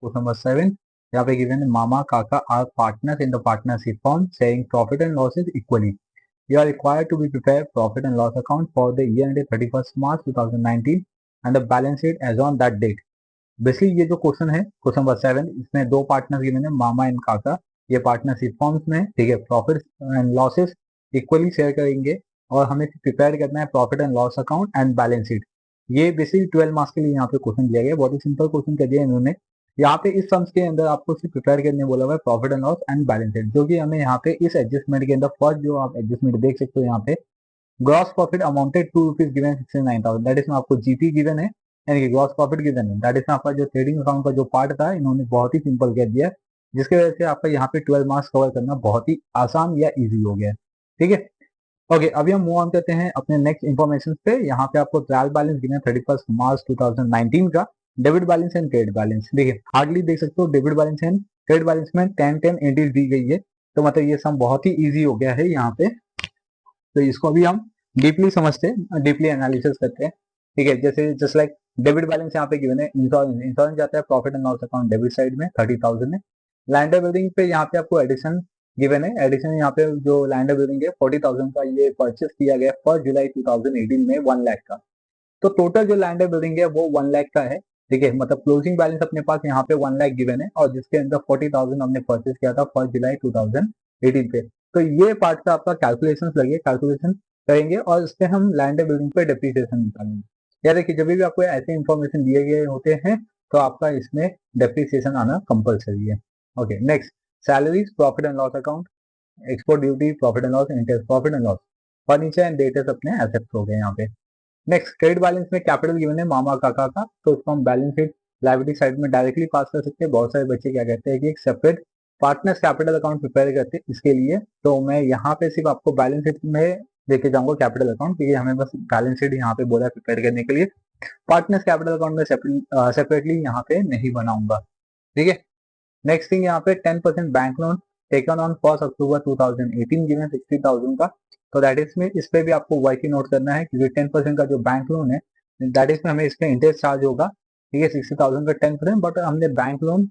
Question number 7 यहाँ पे given है Mama Kaka are partners in the partnership firm sharing profit and losses equally. You are required to be prepared profit and loss account for the year ended 31st March 2019 and the balance sheet as on that date. Basically ये जो question है question number 7 इसमें दो partners given है मामा and काका. ये partnership forms में ठीक है profit and losses equally share करेंगे और हमें प्रिपेयर करना है profit and loss account and balance sheet. ये बेसिकली 12 मार्क्स के लिए यहाँ पे क्वेश्चन दिया गया. बहुत ही सिंपल क्वेश्चन कर दिया इन्होंने. यहाँ पे इस सम्स के अंदर आपको सिर्फ प्रिपेयर करने बोला हुआ है profit and loss and balance sheet, जो कि हमें यहाँ पे इस एडजस्टमेंट के अंदर फर्स्ट जो आप एडजस्टमेंट देख सकते हो यहाँ पे gross profit amounted to rupees given 69,000. That इसमें आपको जीपी गिवन है यानी कि ग्रॉस प्रॉफिट गिवन है. दैट इसमें आपका जो ट्रेडिंग अकाउंट का जो पार्ट था इन्होंने बहुत ही सिंपल कर दिया, जिसकी वजह से आपका यहाँ पे 12 मार्क्स कवर करना बहुत ही आसान या इजी हो गया. ठीक है. ओके, अभी हम मूव ऑन करते हैं अपने नेक्स्ट इन्फॉर्मेशन पे. यहाँ पे आपको ट्रायल बैलेंस गिवन है 31 मार्च 2019 का. Debit balance and credit balance देखिए हार्डली देख सकते हो. Debit balance and credit balance में 10 एंट्रीज दी गई है, तो मतलब ये सम बहुत ही इजी हो गया है यहाँ पे. तो इसको अभी हम डीपली समझते हैं, डीपली एनालिसिस करते हैं. ठीक है, जैसे जस्ट लाइक डेबिट बैलेंस यहाँ पे गिवन है. इंश्योरेंस इंश्योरेंस जाता है profit and loss account debit side में 30,000 है. लैंड बिल्डिंग पे यहाँ पे आपको एडिशन गिवन है. एडिशन यहाँ पे जो लैंड बिल्डिंग है 40,000 का ये परचेस किया गया 1 जुलाई 2018 में 1 लाख का. तो टोटल जो लैंड बिल्डिंग है वो 1 लाख का है. ठीक है, मतलब क्लोजिंग बैलेंस अपने पास यहाँ पे 1 लाख गिवन है और जिसके अंदर 40,000 हमने परचेस किया था 1 जुलाई 2018 पे. तो ये पार्ट का आपका कैलकुलेशन लगे, कैलकुलेशन करेंगे और इस पे हम लैंड बिल्डिंग पे डेप्रिसिएशन निकालेंगे. या देखिए जब भी आपको ऐसे इन्फॉर्मेशन दिए गए होते हैं तो आपका इसमें डेप्रिसिएशन आना कंपलसरी है. Okay, next salaries profit and loss account, export duty profit and loss, interest profit and loss, furniture and debtors अपने एसेट्स हो गए यहाँ पे. नेक्स्ट क्रेडिट बैलेंस में कैपिटल गिवन है मामा काका का, तो उसको हम बैलेंस शीट लायबिलिटी साइड में डायरेक्टली पास कर सकते हैं. बहुत सारे बच्चे क्या कहते हैं कि एक separate partners capital account prepare करते हैं इसके लिए, तो मैं यहाँ पे सिर्फ आपको बैलेंस शीट में लेके जाऊंगा कैपिटल अकाउंट, क्योंकि हमें बस बैलेंस शीट यहाँ पे बोला प्रिपेयर करने के लिए. पार्टनर्स कैपिटल अकाउंट में सेपरेटली यहाँ पे नहीं बनाऊंगा. ठीक है. नेक्स्ट थिंग यहाँ पे 10% bank loan taken on 1 October 2018 given 60,000 का. तो दैट इज में इस पे भी आपको वाई नोट करना है, क्योंकि 10% का जो बैंक लोन है दैट इज में हमें इसका इंटरेस्ट चार्ज होगा. ठीक है, 60,000 का 10%, बट हमने बैंक लोन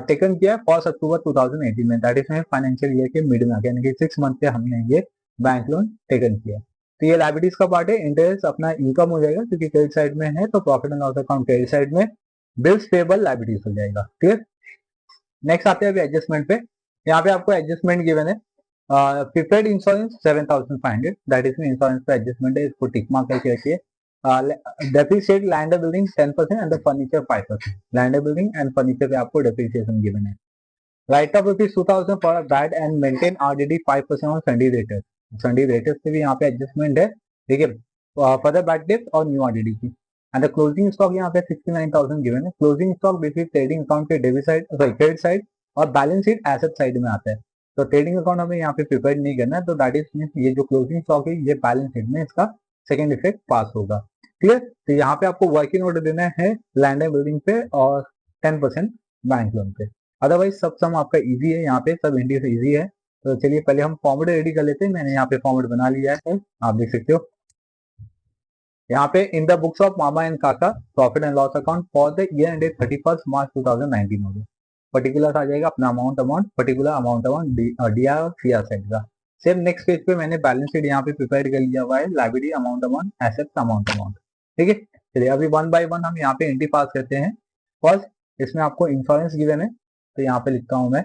टेकन किया है 1 अक्टूबर 2018 में. दैट इज में फाइनेंशियल ईयर के मिड में यानी कि 6 मंथ पे हमने ये बैंक लोन टेकन किया. तो ये लाइबिलिटीज का पार्ट है. इंटरेस्ट अपना इनकम हो जाएगा क्योंकि क्रेडिट साइड में है, तो profit and loss account credit side में, बिल्स पेबल लाइबिलिटीज हो जाएगा. क्लियर. नेक्स्ट आते हैं अभी एडजस्टमेंट पे. यहाँ पे आपको एडजस्टमेंट गिवन है प्रीपेड इंश्योरेंस 7,500. दैट इज में इंश्योरेंस पे एडजस्टमेंट है, इसको टिक मार्क करके रखिए. Depreciate land building 10% and furniture 5%. Land building and furniture पे आपको डेप्रिसिएशन गिवन है. Write off rupees 2,000 for bad and maintain RDD 5% on sundry debtors. Sundry debtors पे भी यहाँ पे एडजस्टमेंट है. ठीक है, फर्दर बैड डेप्ट और न्यू आरडीडी की. एंड द क्लोजिंग स्टॉक यहाँ पे 69,000 गिवन है. Closing stock basically trading account के debit side sorry credit side और बैलेंस शीट एसेट साइड में आता है. तो ट्रेडिंग अकाउंट हमें यहाँ पे प्रिपेयर नहीं करना है, तो दैट इज ये जो क्लोजिंग स्टॉक है ये बैलेंस शीट में इसका सेकंड इफेक्ट पास होगा. क्लियर. तो यहाँ पे आपको वर्किंग नोट देना है लैंड एंड बिल्डिंग पे और 10% बैंक लोन पे. अदरवाइज सब सम आपका इजी है, यहाँ पे सब इंडिया से इजी है. तो चलिए पहले हम फॉर्मेट रेडी कर लेते हैं. मैंने यहाँ पे फॉर्मेट बना लिया है, आप देख सकते हो. यहाँ पे in the books of Mama and Kaka profit and loss account for the year ended 31 March 2019 हो गया. पर्टिकुलर आ जाएगा अपना amount particular amount D R और सी आर साइड का. सेम नेक्स्ट पेज पे मैंने बैलेंस शीट यहाँ पे प्रिपेयर कर लिया हुआ है. Liability amount assets amount. ठीक है. चलिए अभी वन बाय वन हम यहाँ पे एंट्री पास करते हैं. फर्स्ट इसमें आपको इंश्योरेंस गिवन है, तो यहाँ पे लिखता हूँ मैं.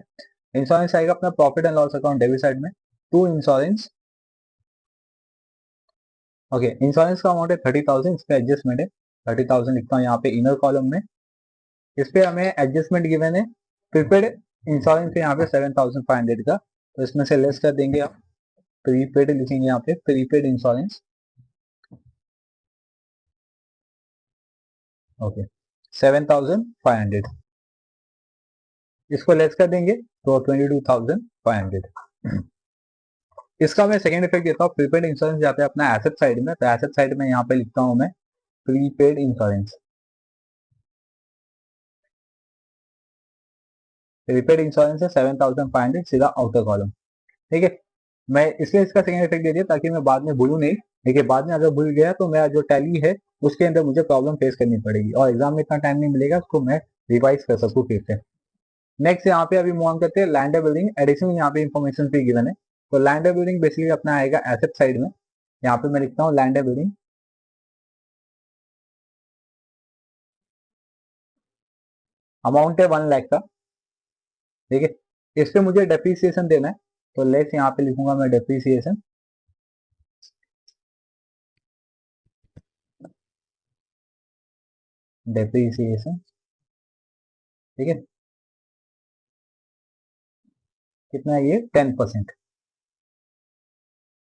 इंश्योरेंस आएगा अपना profit and loss account debit side में. To insurance. ओके, इंश्योरेंस का अमाउंट है 30,000. इस पे एडजस्टमेंट है 30,000 लिखता हूँ यहाँ पे इनर कॉलम में. इस पे हमें एडजस्टमेंट गिवन है प्रीपेड इंश्योरेंस यहाँ पे 7,500 का, तो इसमें से लेस कर देंगे आप. प्रीपेड लिखेंगे यहाँ पे प्रीपेड इंश्योरेंस. ओके, 7,500 इसको लेस कर देंगे तो 22,500. इसका मैं सेकंड इफेक्ट देता हूँ. प्रीपेड इंश्योरेंस जाता है अपना एसेट साइड में, तो एसेट साइड में यहाँ पे लिखता हूँ मैं प्रीपेड इंश्योरेंस. प्रीपेड इंश्योरेंस है 7,500 सीधा आउटर कॉलम. ठीक है. मैं इसलिए इसका सेकंड इफेक्ट दे दिया ताकि मैं बाद में भूलूं नहीं. देखिए बाद में अगर भूल गया तो मेरा जो टैली है उसके अंदर मुझे प्रॉब्लम फेस करनी पड़ेगी और एग्जाम में इतना टाइम नहीं मिलेगा उसको मैं रिवाइज कर सकूँ फिर से। नेक्स्ट यहाँ पे अभी मूव ऑन करते हैं लैंड बिल्डिंग एडिशनल, यहाँ पे इन्फॉर्मेशन भी गिवन है। तो लैंड बिल्डिंग बेसिकली अपना आएगा एसेट साइड में। यहाँ पे मैं लिखता हूँ लैंड बिल्डिंग, अमाउंट है 1 लाख का, ठीक है। इस पे मुझे डेप्रिसिएशन देना है, तो लेस यहाँ पे लिखूंगा मैं डेप्रिसिएशन, डेप्रिसिएशन, ठीक है। कितना है ये 10%।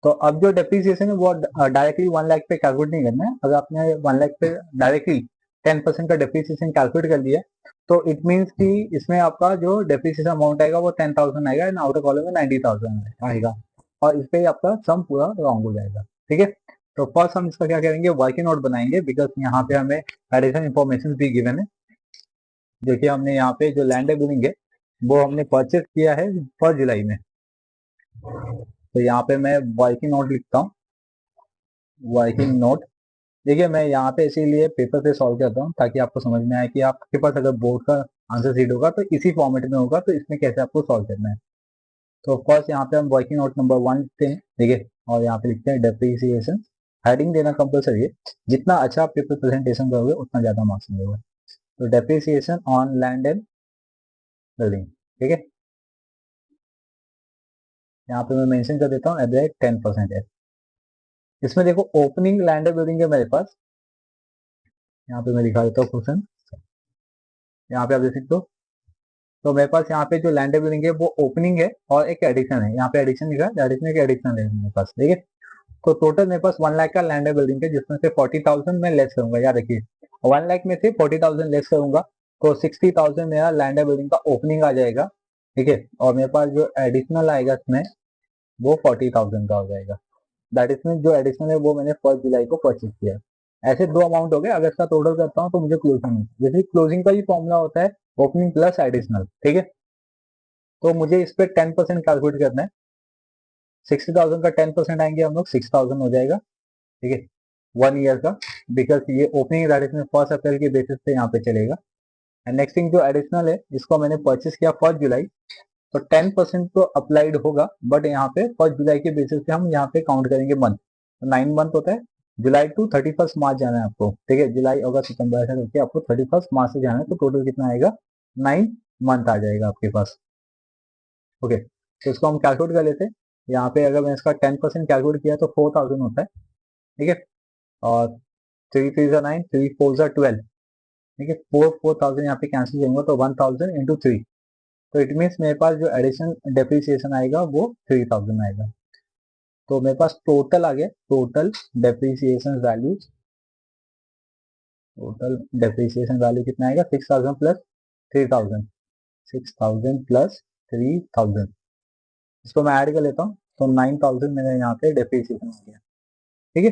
तो अब जो डेप्रिसिएशन है वो डायरेक्टली 1 लाख पे कैलकुलेट नहीं करना है। अगर आपने 1 लाख पे डायरेक्टली 10% का डेप्रिसिएशन कैलकुलेट कर लिया तो इट मीन्स कि इसमें आपका जो डेप्रिसिएशन अमाउंट आएगा वो 10,000 आएगा एंड आउटर कॉलम में 90,000 आएगा, और इस पे आपका सम पूरा रॉन्ग हो जाएगा, ठीक है। तो फर्स्ट हम इसका क्या करेंगे, वर्किंग नोट बनाएंगे, बिकॉज यहाँ पे हमें एडिशनल इन्फॉर्मेशन भी गिवन है। देखिए हमने यहाँ पे जो लैंड बिल्डिंग है वो हमने परचेज किया है 1 जुलाई में। तो यहाँ पे मैं वर्किंग नोट लिखता हूँ, वर्किंग नोट। देखिए मैं यहाँ पे इसीलिए पेपर पे सॉल्व करता हूँ ताकि आपको समझ में आए कि आपके पास अगर बोर्ड का आंसर शीट होगा तो इसी फॉर्मेट में होगा, तो इसमें कैसे आपको सॉल्व करना है। तो फर्स्ट यहाँ पे हम वर्किंग नोट नंबर 1 लिखते हैं, ठीक है। और यहाँ पे लिखते हैं डेप्रिसिएशन, हेडिंग देना कंपलसरी है। जितना अच्छा आप पेपर प्रेजेंटेशन करोगे उतना ज्यादा मार्क्स मिलेगा। तो depreciation on land and building, ठीक है। यहाँ पे मैं मेंशन कर देता हूँ एवरेज 10% है। इसमें देखो ओपनिंग लैंड एंड बिल्डिंग है मेरे पास, यहाँ पे मैं दिखा देता हूँ क्वेश्चन, यहाँ पे आप देख सकते हो। तो मेरे पास यहाँ पे जो लैंड बिल्डिंग है वो ओपनिंग है और एक एडिशन है, यहाँ पे एडिशन लिखा है, एडिशन एक एडिशन है मेरे पास, ठीक है। तो टोटल मेरे पास 1 लाख का लैंड बिल्डिंग है, जिसमें से 40,000 मैं लेस करूंगा, याद रखिए 1 लाख में से 40,000 लेस करूंगा, तो 60,000 मेरा लैंड बिल्डिंग का ओपनिंग आ जाएगा, ठीक है। और मेरे पास जो एडिशनल आएगा इसमें वो 40,000 का हो जाएगा। दैट इसमें जो एडिशनल है वो मैंने 1 जुलाई को परचेज किया। ऐसे दो अमाउंट हो गए। अगर इसका टोटल करता हूँ तो मुझे क्लोजिंग, जैसे क्लोजिंग का ही फॉर्मूला होता है ओपनिंग प्लस एडिशनल, ठीक है। तो मुझे इस पे 10% कैलकुलेट करना है। 60,000 का 10% आएंगे हम लोग, 6,000 हो जाएगा, ठीक है, 1 ईयर का। बिकॉज ये ओपनिंग एडिशनल 1 अप्रैल के बेसिस पे यहाँ पे चलेगा। एंड नेक्स्ट थिंग जो एडिशनल है इसको मैंने परचेस किया 1 जुलाई, तो 10% तो अप्लाइड होगा, बट यहाँ पे 1 जुलाई के बेसिस पे हम यहाँ पे काउंट करेंगे मंथ। तो 9 मंथ होता है, जुलाई टू 31 मार्च जाना है आपको, ठीक है। जुलाई अगस्त सितंबर ऐसा करके आपको 31 मार्च से जाना है, तो टोटल कितना आएगा 9 मंथ आ जाएगा आपके पास, ओके। तो इसको हम कैलकुलेट कर लेते हैं। यहाँ पे अगर मैं इसका 10% कैलकुलेट किया तो 4,000 होता है, ठीक है। और 3 3 9, 3 4 12, ठीक है। 4,000 यहाँ पे कैंसिल करूंगा तो 1,000 इंटू 3, तो इट मीन्स मेरे पास जो एडिशन डेप्रिसिएशन आएगा वो 3,000 आएगा। तो मेरे पास टोटल आ गया, total depreciation value, total depreciation value कितना आएगा 6,000 प्लस 3,000, 6,000 प्लस 3,000। इसको मैं ऐड कर लेता हूँ तो 9,000 मेरे यहाँ पे डेप्रिसिएशन हो गया, ठीक है।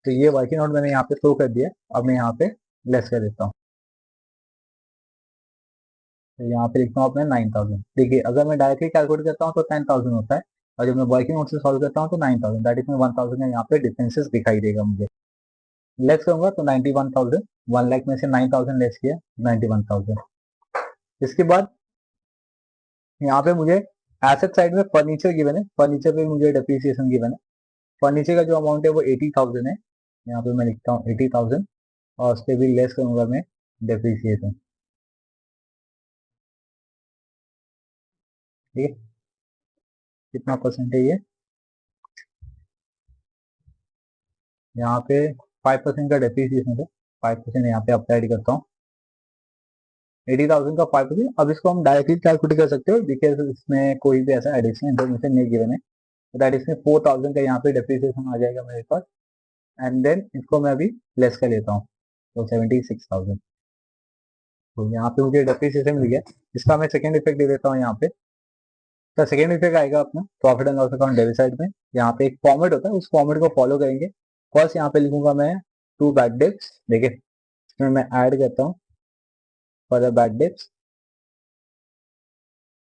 तो ये वर्किंग नोट मैंने यहाँ पे शो कर दिया। अब मैं यहाँ पे लेस कर देता हूँ, तो यहाँ पे लिखता हूँ अपने 9,000। देखिए अगर मैं डायरेक्टली कैलकुलेट करता हूँ तो 10,000 होता है, और जब मैं वर्किंग नोट से सॉल्व करता हूँ तो 9,000, दैट इज में 1,000 का यहाँ पे डिफरेंसेस दिखाई देगा मुझे। लेस करूंगा तो 91,000, 1 लाख में से 9,000 लेस किया 91,000। इसके बाद यहाँ पे मुझे एसेट साइड में फर्नीचर गिवन है, फर्नीचर पे मुझे डेप्रिसिएशन गिवन है। फर्नीचर का जो अमाउंट है वो 80,000 है, यहाँ पे मैं लिखता हूँ 80,000, और उस पर भी लेस करूंगा मैं डेप्रिसिएशन, ठीक है। कितना परसेंट है ये, यहाँ पे 5% का डेप्रिसिएशन है, 5% यहाँ पे अप्लाई करता हूँ। 80,000 का 5%। अब इसको हम डायरेक्टली कैलकुलेट कर सकते हो, बिकॉज इसमें कोई भी ऐसा एडिशनल इन्फॉर्मेशन नहीं गिवन है। तो दैट इसमें 4,000 का यहाँ पे डेप्रिसिएशन आ जाएगा मेरे पास, एंड देन इसको मैं अभी लेस कर लेता हूँ, तो 76,000। तो यहाँ पे मुझे डेप्रिसिएशन मिल गया। इसका मैं सेकेंड इफेक्ट दे देता हूँ यहाँ पे। तो सेकेंड इफेक्ट आएगा अपना profit and loss account debit side में। यहाँ पे एक फॉर्मेट होता है, उस फॉर्मेट को फॉलो करेंगे। फर्स्ट यहाँ पे लिखूंगा मैं टू बैड डेट्स, देखिए इसमें मैं ऐड करता हूँ for the bad debts,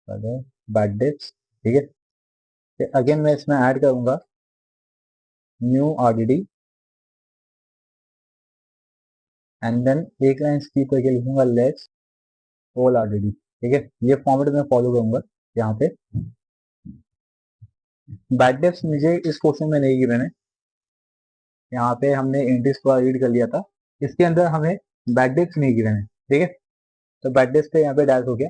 for the bad debts, ठीक है। अगेन मैं इसमें ऐड करूंगा न्यू आरडीडी, एंड देन एक लाइन स्किप करके लिखूंगा लेस ऑल आरडीडी, ठीक है, ये फॉर्मेट मैं फॉलो करूंगा। यहाँ पे बैड डेट्स मुझे इस क्वेश्चन में नहीं गिवन है, यहाँ पे हमने एंट्रीज को रीड कर लिया था, इसके अंदर हमें बैड डेट्स नहीं गिवन है, ठीक है। तो बैड डेट्स पे यहाँ पे डैश हो गया,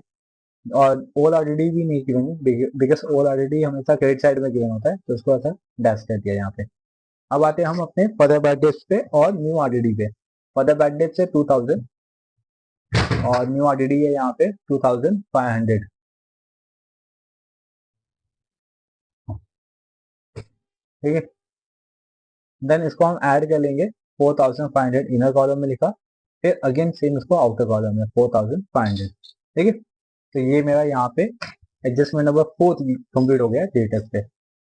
और ऑल आरडीडी भी नहीं गिवन है, बिकॉज ऑल आरडीडी हमेशा क्रेडिट साइड में गिवन होता है, तो उसको ऐसा डैश कर दिया यहाँ पे। अब आते हैं हम अपने फर्दर बैड डेट्स पे और न्यू आरडीडी पे। फर्दर बैड डेट्स है 2000 और न्यू आरडीडी है यहाँ पे 2500, ठीक है। देन इसको हम ऐड कर लेंगे, 4500 इनर कॉलम में लिखा, फिर अगेन सेम इसको आउटर कॉलम में 4500, ठीक है। तो ये मेरा यहाँ पे एडजस्टमेंट नंबर 4 कंप्लीट हो गया डेटस पे।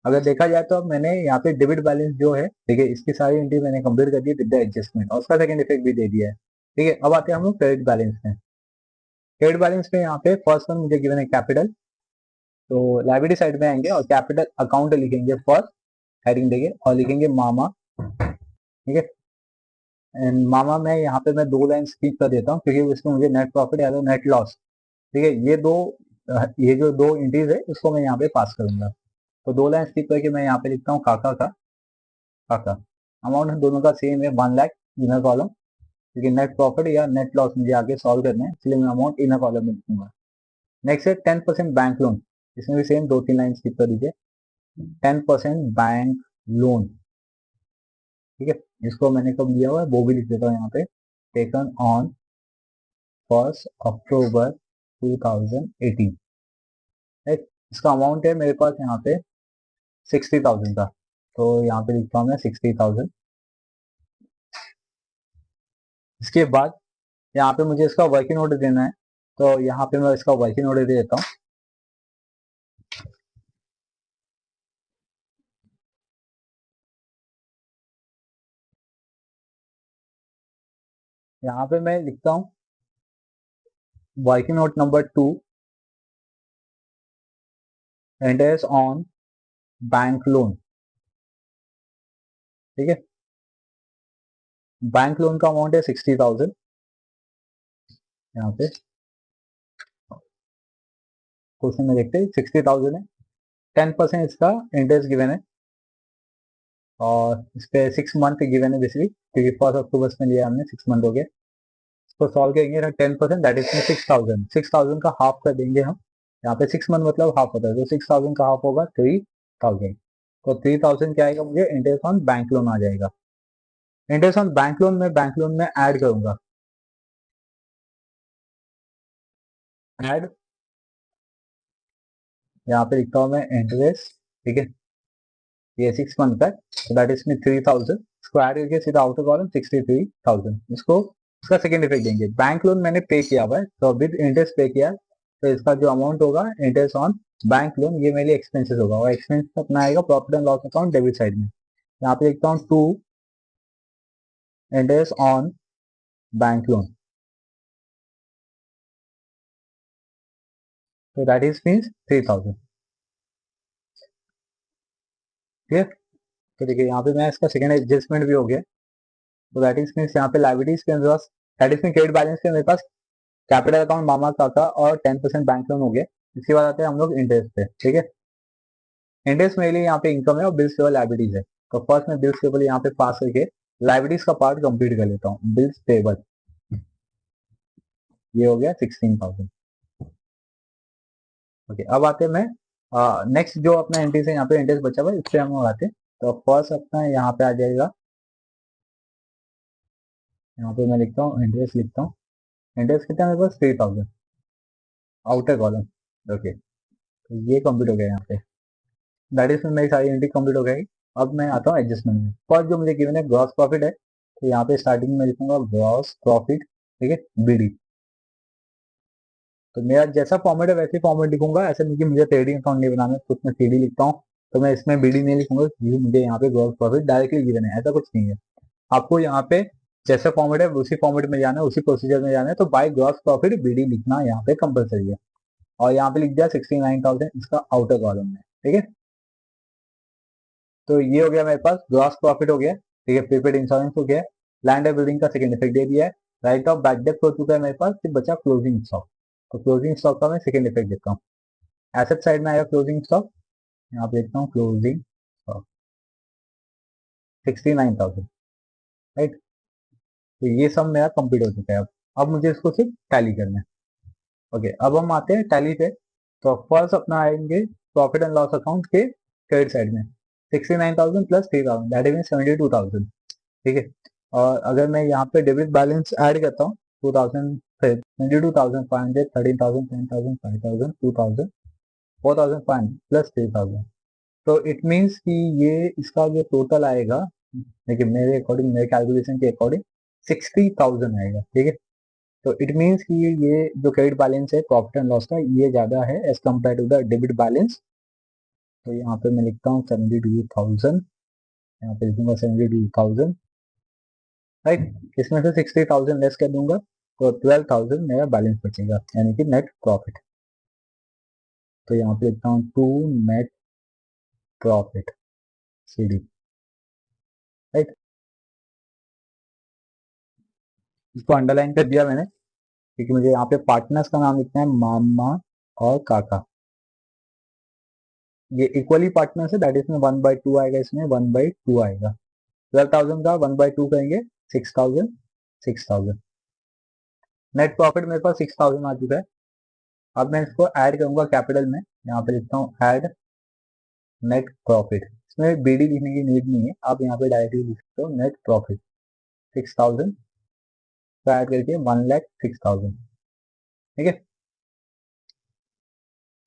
अगर देखा जाए तो अब मैंने यहाँ पे डेबिट बैलेंस जो है, ठीक है, इसकी सारी एंट्री मैंने कंप्लीट कर दी विद द एडजस्टमेंट, और उसका सेकंड इफेक्ट भी दे दिया है, ठीक है। अब आते हैं हम लोग क्रेडिट बैलेंस में। क्रेडिट बैलेंस में यहाँ पे फर्स्ट वन मुझे गिवन है कैपिटल, तो लाइबिलिटी साइड में आएंगे और कैपिटल अकाउंट लिखेंगे फर्स्ट, हेडिंग देंगे और लिखेंगे मामा, ठीक है। एंड मामा में यहाँ पे मैं 2 लाइन स्किप कर देता हूँ क्योंकि इसमें मुझे नेट प्रॉफिट या नेट लॉस, ठीक है, ये जो दो एंट्रीज है इसको मैं यहाँ पे पास करूंगा। तो 2 लाइन स्किप करके मैं यहाँ पे लिखता हूँ काका का, काका। अमाउंट दोनों का सेम है 1 लाख इनर कॉलम, क्योंकि नेट प्रॉफिट या नेट लॉस मुझे आगे सॉल्व करना है, इसलिए मैं अमाउंट इनर कॉलम में लिखूंगा। नेक्स्ट है 10% बैंक लोन, इसमें भी सेम 2-3 लाइन स्किप कर दीजिए। 10% बैंक लोन, ठीक है, इसको मैंने कब लिया हुआ है वो भी लिख देता हूँ यहाँ पे, टेकन ऑन 1 अक्टूबर 2018, right? इसका अमाउंट है मेरे पास यहाँ पे 60,000 का, तो यहाँ पे लिखता हूँ मैं 60,000। इसके बाद यहाँ पे मुझे इसका वर्किंग ऑर्डर देना है, तो यहाँ पे मैं इसका वर्किंग ऑर्डर दे देता हूँ। यहाँ पे मैं लिखता हूँ working note number 2, interest on bank loan, ठीक है। बैंक लोन का अमाउंट है 60,000, यहाँ पे क्वेश्चन में देखते हैं 60,000 है। 10% इसका इंटरेस्ट गिवन है, और इस पे 6 मंथ गिवन है बेसिकली, क्योंकि 1 अक्टूबर में लिया हमने, 6 मंथ हो गए। इसको सॉल्व करेंगे 10%, दैट इज 6,000, 6,000 का हाफ कर देंगे हम, यहाँ पे 6 मंथ मतलब हाफ होता है, तो 6,000 का हाफ होगा 3,000, तो 3,000 क्या आएगा मुझे, इंटरेस्ट ऑन बैंक लोन आ जाएगा। इंटरेस्ट ऑन बैंक लोन में बैंक लोन में ऐड करूंगा, ऐड, यहाँ पे लिखता हूँ मैं इंटरेस्ट, ठीक है, ये 6 मंथ का, दैट इज में 3,000, इसको ऐड करके सीधा आउटर कॉलम 63,000, इसको इसका सेकंड इफेक्ट देंगे। बैंक लोन मैंने पे किया हुआ है, तो विद इंटरेस्ट पे किया है, तो इसका जो अमाउंट होगा इंटरेस्ट ऑन बैंक लोन, ये मेरे एक्सपेंसेस होगा, और एक्सपेंस अपना आएगा profit and loss account debit side में। यहाँ पे लिखता हूँ 2 इंटरेस्ट ऑन बैंक लोन, तो दैट इज मीन्स 3,000, ठीक है। तो देखिए यहाँ पे मैं इसका सेकंड एडजस्टमेंट भी हो गया, तो दैट इज मीन्स यहाँ पे लाइबिलिटीज के अंदर, that is mean credit balance के मेरे पास कैपिटल अकाउंट मामा काका और 10% बैंक लोन हो गया। इसके बाद आते हैं हम लोग इंटरेस्ट पे, ठीक है। इंटरेस्ट मेरे लिए यहाँ पे इनकम है और बिल्स पेबल लाइबिलिटीज है, तो फर्स्ट मैं बिल्स पेबल यहाँ पे पास करके लाइबिलिटीज का पार्ट कंप्लीट कर लेता हूँ। बिल्स पेबल ये हो गया 16,000, ओके। अब आते हैं मैं नेक्स्ट जो अपना एंट्रीज है, यहाँ पे इंटरेस्ट बचा हुआ है, इस पे हम लोग आते हैं। तो फर्स्ट अपना यहाँ पे आ जाएगा, यहाँ पे मैं लिखता हूँ इंटरेस्ट, लिखता हूँ इंटरेस्ट कितना है मेरे पास 3,000, आउटर कॉलम, ओके। तो ये कंप्लीट हो गया यहाँ पे, दैट इज मेरी सारी एंट्री कंप्लीट हो गई। अब मैं आता हूँ एडजस्टमेंट में। फर्स्ट जो मुझे गिवन है ग्रॉस प्रॉफिट है, तो यहाँ पे स्टार्टिंग में लिखूंगा ग्रॉस प्रॉफिट, ठीक है, बीडी। तो मेरा जैसा फॉर्मेट है वैसे फॉर्मेट लिखूंगा, ऐसा नहीं कि मुझे ट्रेडिंग अकाउंट नहीं बनाना है तो उसमें सीडी लिखता हूँ, तो मैं इसमें बीडी नहीं लिखूंगा क्योंकि मुझे यहाँ पे ग्रॉस प्रॉफिट डायरेक्टली गिवन है, ऐसा कुछ नहीं है। आपको यहाँ पे जैसा फॉर्मेट है उसी फॉर्मेट में जाना है, उसी प्रोसीजर में जाना है, तो बाय ग्रॉस प्रॉफिट बीडी लिखना यहाँ पे कंपलसरी है। और यहाँ पे लिख दिया 69,000 इसका आउटर कॉलम में, ठीक है। तो ये हो गया मेरे पास ग्रॉस प्रॉफिट हो गया, ठीक है, प्रीपेड इंश्योरेंस हो गया, लैंड एंड बिल्डिंग का सेकंड इफेक्ट दे दिया है, राइट ऑफ बैड डेट हो चुका है मेरे पास, फिर बचा क्लोजिंग स्टॉक। तो क्लोजिंग स्टॉक का मैं सेकेंड इफेक्ट देता हूँ। एसेट साइड में आएगा क्लोजिंग स्टॉक, यहाँ पे देखता हूँ क्लोजिंग स्टॉक 69,000, राइट। तो ये सब मेरा कंप्लीट हो चुका है। अब मुझे इसको सिर्फ टैली करना है। ओके, अब हम आते हैं टैली पे। तो फर्स्ट अपना आएंगे प्रॉफिट एंड लॉस अकाउंट के क्रेडिट साइड में 69,000 प्लस 3,000 दैट इज 72,000, ठीक है। और अगर मैं यहाँ पे डेबिट बैलेंस ऐड करता हूँ 2,000, 22,500, 13,000, 10,000, 5,000, 2,000, 4,500 प्लस 3,000, तो इट मीन्स कि ये इसका जो टोटल आएगा, देखिए मेरे अकॉर्डिंग, मेरे कैलकुलेशन के अकॉर्डिंग 60,000 आएगा, ठीक है। तो इट मीन्स कि ये जो क्रेडिट बैलेंस है प्रॉफिट एंड लॉस का, ये ज्यादा है as compared to the debit balance. तो यहाँ पे मैं लिखता हूँ 72,000, यहाँ पे लिखूंगा 72,000, राइट। इसमें से 60,000 लेस कर दूंगा तो 12,000 मेरा बैलेंस बचेगा, यानी कि नेट प्रॉफिट। तो यहाँ पे लिखता हूँ to net profit CD, right. इसको अंडरलाइन कर दिया मैंने क्योंकि मुझे यहाँ पे पार्टनर्स का नाम लिखना है, मामा और काका। ये इक्वली पार्टनर्स है, दैट इसमें 1/2 आएगा, इसमें 1/2 आएगा। 12,000 का 1/2 करेंगे 6,000, 6,000। नेट प्रॉफिट मेरे पास 6,000 आ चुका है। अब मैं इसको ऐड करूंगा कैपिटल में, यहाँ पे लिखता हूँ ऐड नेट प्रॉफिट। इसमें BD लिखने की नीड नहीं है, आप यहाँ पे डायरेक्टली लिख सकते हो नेट प्रॉफिट 6,000 को ऐड करके 1,06,000, ठीक है।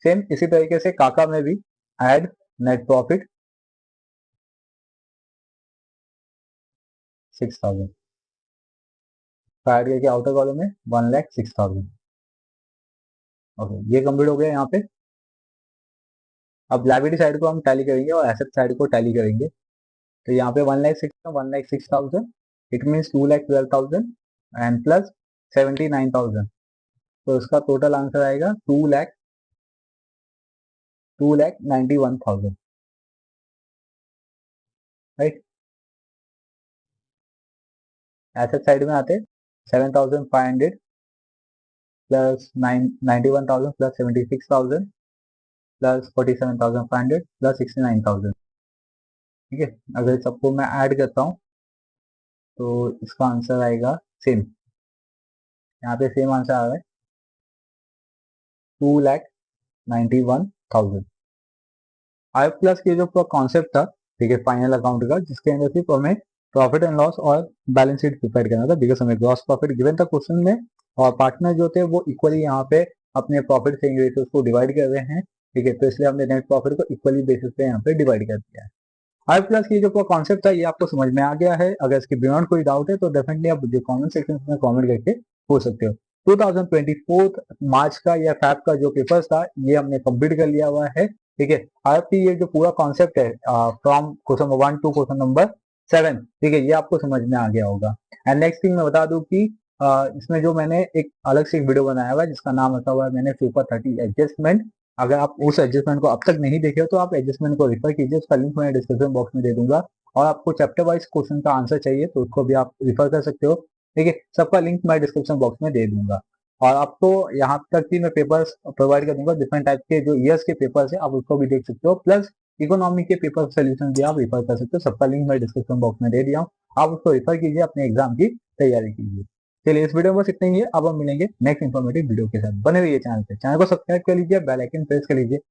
सेम इसी तरीके से काका में भी ऐड नेट प्रॉफिट 6,000 को ऐड करके आउटर कॉलम में 1,06,000। ओके, ये कंप्लीट हो गया यहाँ पे। अब लायबिलिटी साइड को हम टैली करेंगे और एसेट साइड को टैली करेंगे। तो यहाँ पे 1,06,000 इट मीन्स 2,12,000 एंड प्लस 79,000, तो इसका टोटल आंसर आएगा 2,91,000, राइट। एसेट साइड में आते 7,500 प्लस 91,000 प्लस 76,000 प्लस 47,500 प्लस 69,000, ठीक है। अगर सबको मैं ऐड करता हूँ तो इसका आंसर आएगा सेम, यहाँ पे सेम आंसर आ रहा है 2,91,000। आई प्लस के जो कॉन्सेप्ट था, ठीक है, फाइनल अकाउंट का, जिसके अंदर सिर्फ हमें प्रॉफिट एंड लॉस और बैलेंस शीट प्रिपेयर करना था, बिकॉज हमें ग्रॉस प्रॉफिट गिवन था क्वेश्चन में, और पार्टनर जो थे वो इक्वली यहाँ पे अपने प्रॉफिट सेइंग रेशियोज को डिवाइड कर रहे हैं, ठीक है। तो इसलिए हमने नेट प्रॉफिट को इक्वली बेसिस पे यहाँ पे डिवाइड कर दिया है। आई प्लस की जो कॉन्सेप्ट था ये आपको समझ में आ गया है। अगर इसके बियॉन्ड कोई डाउट है तो डेफिनेटली आप मुझे कमेंट सेक्शन में कमेंट करके पूछ सकते हो। 2024 मार्च का या फैब का जो पेपर्स था ये हमने कंप्लीट कर लिया हुआ है, ठीक है। आपकी ये जो पूरा कॉन्सेप्ट है from question number 1 to question number 7, ठीक है, ये आपको समझ में आ गया होगा। एंड नेक्स्ट थिंग मैं बता दूं कि इसमें जो मैंने एक अलग से एक वीडियो बनाया हुआ है जिसका नाम रखा हुआ है मैंने सुपर 30 एडजस्टमेंट। अगर आप उस एडजस्टमेंट को अब तक नहीं देखे हो तो आप एडजस्टमेंट को रिफर कीजिए, उसका लिंक मैं डिस्क्रिप्शन बॉक्स में दे दूंगा। और आपको चैप्टर वाइज क्वेश्चन का आंसर चाहिए तो उसको भी आप रिफर कर सकते हो, ठीक है। सबका लिंक मैं डिस्क्रिप्शन बॉक्स में दे दूंगा। और आपको यहाँ तक भी मैं पेपर्स प्रोवाइड कर दूंगा, डिफरेंट टाइप के जो ईयर्स के पेपर्स है आप उसको भी देख सकते हो, प्लस इकोनॉमी के पेपर सोल्यूशन भी आप रिफर कर सकते हो। सबका लिंक मैं डिस्क्रिप्शन बॉक्स में दे दिया हूँ, आप उसको रिफर कीजिए, अपने एग्जाम की तैयारी कीजिए। चलिए, इस वीडियो में बस इतना ही है। अब हम मिलेंगे नेक्स्ट इन्फॉर्मेटिव वीडियो के साथ। बने रहिए चैनल पे, चैनल को सब्सक्राइब कर लीजिए, बेल आइकन प्रेस कर लीजिए